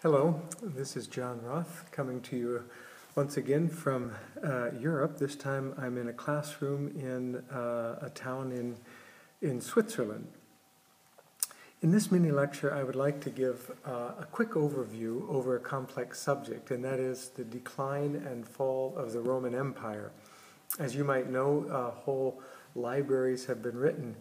Hello, this is John Roth coming to you once again from Europe. This time I'm in a classroom in a town in Switzerland. In this mini lecture I would like to give a quick overview over a complex subject, and that is the decline and fall of the Roman Empire. As you might know, whole libraries have been written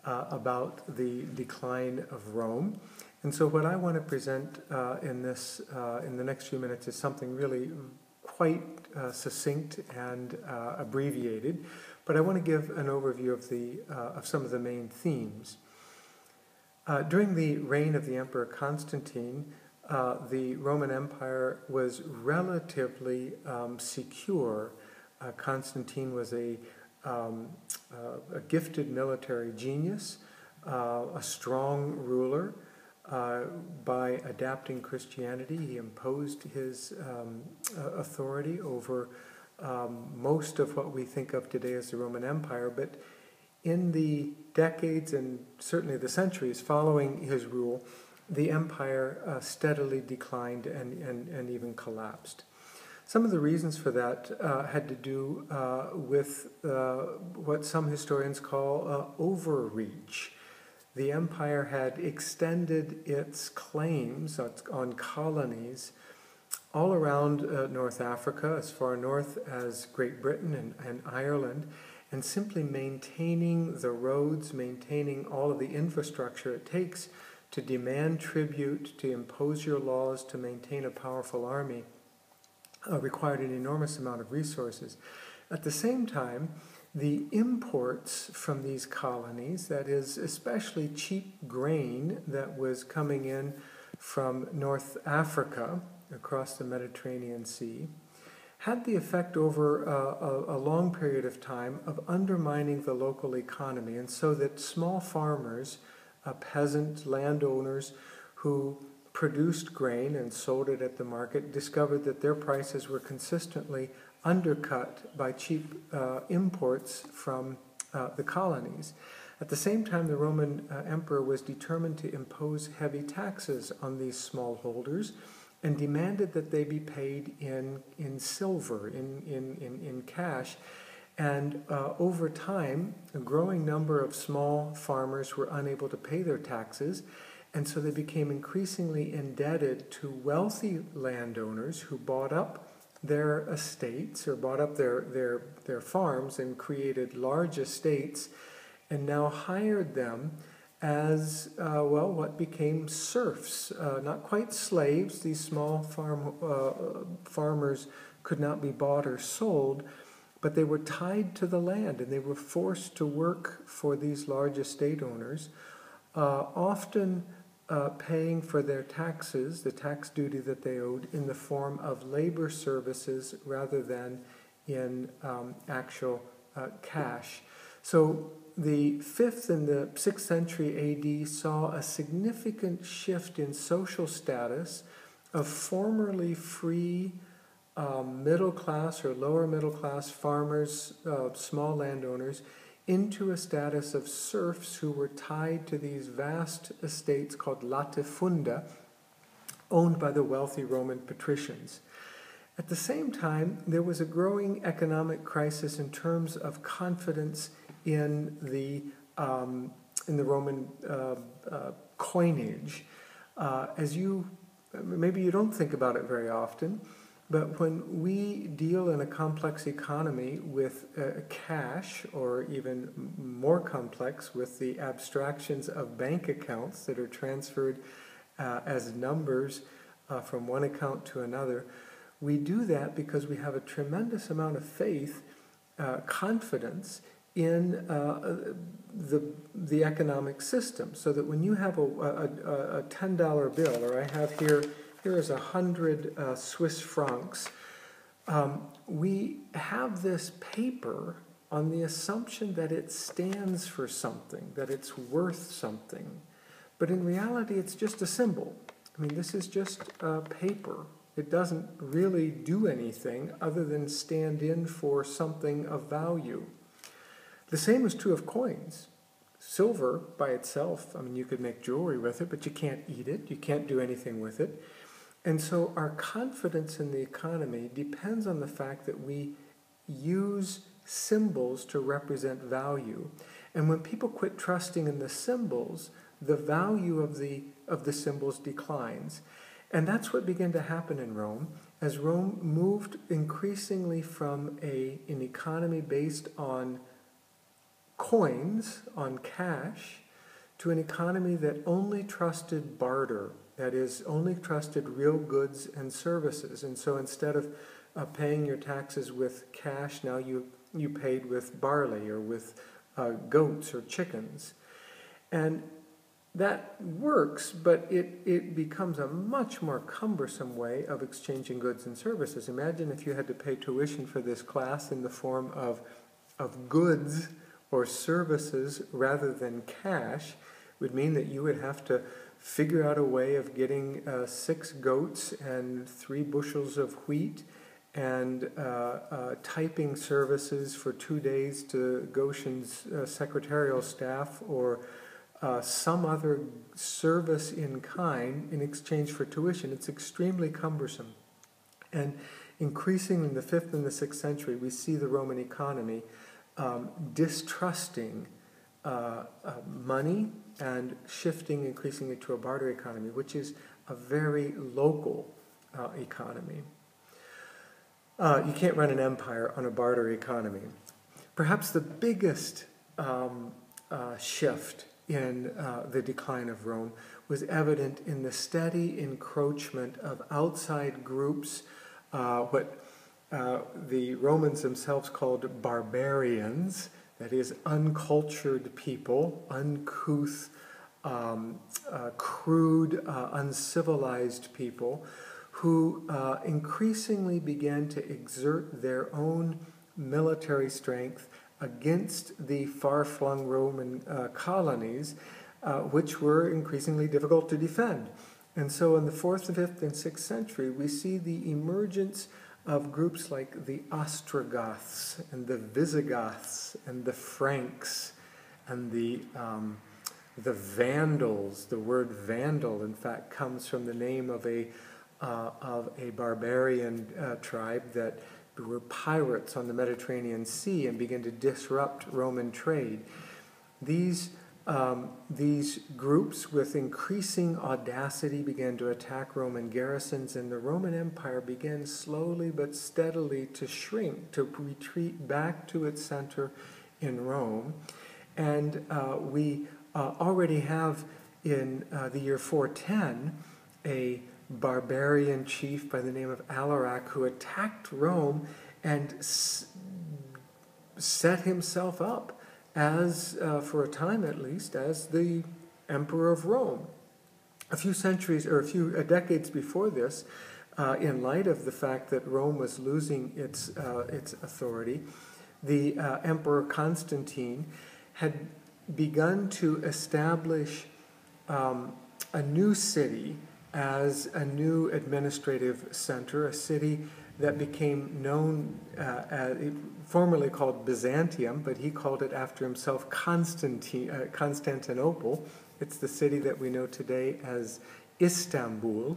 about the decline of Rome. And so what I want to present in the next few minutes is something really quite succinct and abbreviated, but I want to give an overview of some of the main themes. During the reign of the Emperor Constantine, the Roman Empire was relatively secure. Constantine was a gifted military genius, a strong ruler. By adapting Christianity, he imposed his authority over most of what we think of today as the Roman Empire. But in the decades and certainly the centuries following his rule, the empire steadily declined and even collapsed. Some of the reasons for that had to do with what some historians call overreach. The empire had extended its claims on colonies all around North Africa, as far north as Great Britain and Ireland, and simply maintaining the roads, maintaining all of the infrastructure it takes to demand tribute, to impose your laws, to maintain a powerful army, required an enormous amount of resources. At the same time, the imports from these colonies, that is, especially cheap grain that was coming in from North Africa across the Mediterranean Sea, had the effect over a long period of time of undermining the local economy, and so that small farmers, peasant landowners who produced grain and sold it at the market, discovered that their prices were consistently undercut by cheap imports from the colonies. At the same time, the Roman emperor was determined to impose heavy taxes on these smallholders and demanded that they be paid in silver, in cash. And over time, a growing number of small farmers were unable to pay their taxes, and so they became increasingly indebted to wealthy landowners who bought up their estates or bought up their farms and created large estates and now hired them as, what became serfs, not quite slaves. These small farmers could not be bought or sold, but they were tied to the land and they were forced to work for these large estate owners, often paying for their taxes, the tax duty that they owed, in the form of labor services rather than in actual cash. So the 5th and the 6th century AD saw a significant shift in social status of formerly free middle class or lower middle class farmers, small landowners, into a status of serfs who were tied to these vast estates called latifunda, owned by the wealthy Roman patricians. At the same time, there was a growing economic crisis in terms of confidence in the Roman coinage. Maybe you don't think about it very often, but when we deal in a complex economy with cash, or even more complex with the abstractions of bank accounts that are transferred as numbers from one account to another, we do that because we have a tremendous amount of faith, confidence in the economic system. So that when you have a $10 bill, or I have here is 100 Swiss francs. We have this paper on the assumption that it stands for something, that it's worth something. But in reality, it's just a symbol. I mean, this is just paper. It doesn't really do anything other than stand in for something of value. The same is true of coins. Silver by itself, I mean, you could make jewelry with it, but you can't eat it. You can't do anything with it. And so our confidence in the economy depends on the fact that we use symbols to represent value. And when people quit trusting in the symbols, the value of the symbols declines. And that's what began to happen in Rome, as Rome moved increasingly from an economy based on coins, on cash, to an economy that only trusted barter, that is, only trusted real goods and services. And so instead of paying your taxes with cash, now you paid with barley or with goats or chickens. And that works, but it becomes a much more cumbersome way of exchanging goods and services. Imagine if you had to pay tuition for this class in the form of goods or services rather than cash. Would mean that you would have to figure out a way of getting 6 goats and 3 bushels of wheat and typing services for 2 days to Goshen's secretarial staff, or some other service in kind in exchange for tuition. It's extremely cumbersome. And increasingly in the 5th and the 6th century, we see the Roman economy distrusting money and shifting increasingly to a barter economy, which is a very local economy. You can't run an empire on a barter economy. Perhaps the biggest shift in the decline of Rome was evident in the steady encroachment of outside groups, what the Romans themselves called barbarians, that is, uncultured people, uncouth, crude, uncivilized people, who increasingly began to exert their own military strength against the far-flung Roman colonies, which were increasingly difficult to defend. And so in the 4th, 5th, and 6th century, we see the emergence of groups like the Ostrogoths and the Visigoths and the Franks and the Vandals. The word Vandal, in fact, comes from the name of a barbarian tribe that were pirates on the Mediterranean Sea and began to disrupt Roman trade. These groups with increasing audacity began to attack Roman garrisons, and the Roman Empire began slowly but steadily to shrink, to retreat back to its center in Rome. And we already have in the year 410 a barbarian chief by the name of Alaric who attacked Rome and set himself up as, for a time at least, as the emperor of Rome. A few centuries, or a few decades before this, in light of the fact that Rome was losing its authority, the Emperor Constantine had begun to establish a new city as a new administrative center, a city that became known, formerly called Byzantium, but he called it after himself Constantinople. It's the city that we know today as Istanbul,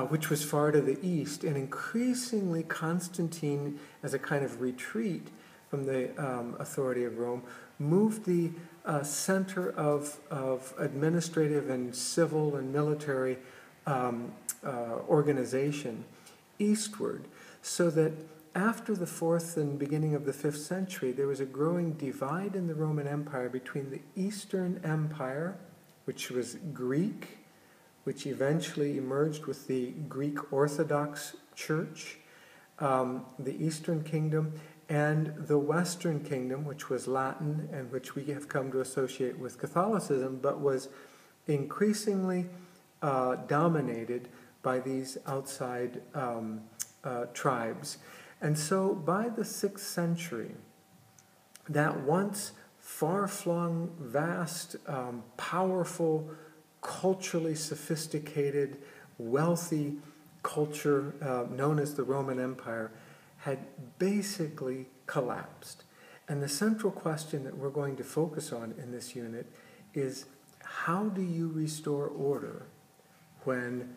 which was far to the east. And increasingly, Constantine, as a kind of retreat from the authority of Rome, moved the center of administrative and civil and military organization eastward, so that after the 4th and beginning of the 5th century, there was a growing divide in the Roman Empire between the Eastern Empire, which was Greek, which eventually emerged with the Greek Orthodox Church, the Eastern Kingdom, and the Western Kingdom, which was Latin and which we have come to associate with Catholicism, but was increasingly dominated by these outside tribes. And so by the 6th century, that once far-flung, vast, powerful, culturally sophisticated, wealthy culture known as the Roman Empire had basically collapsed. And the central question that we're going to focus on in this unit is, how do you restore order when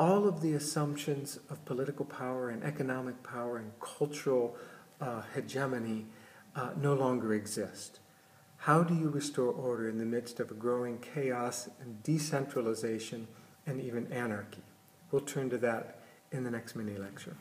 all of the assumptions of political power and economic power and cultural hegemony no longer exist. How do you restore order in the midst of a growing chaos and decentralization and even anarchy? We'll turn to that in the next mini lecture.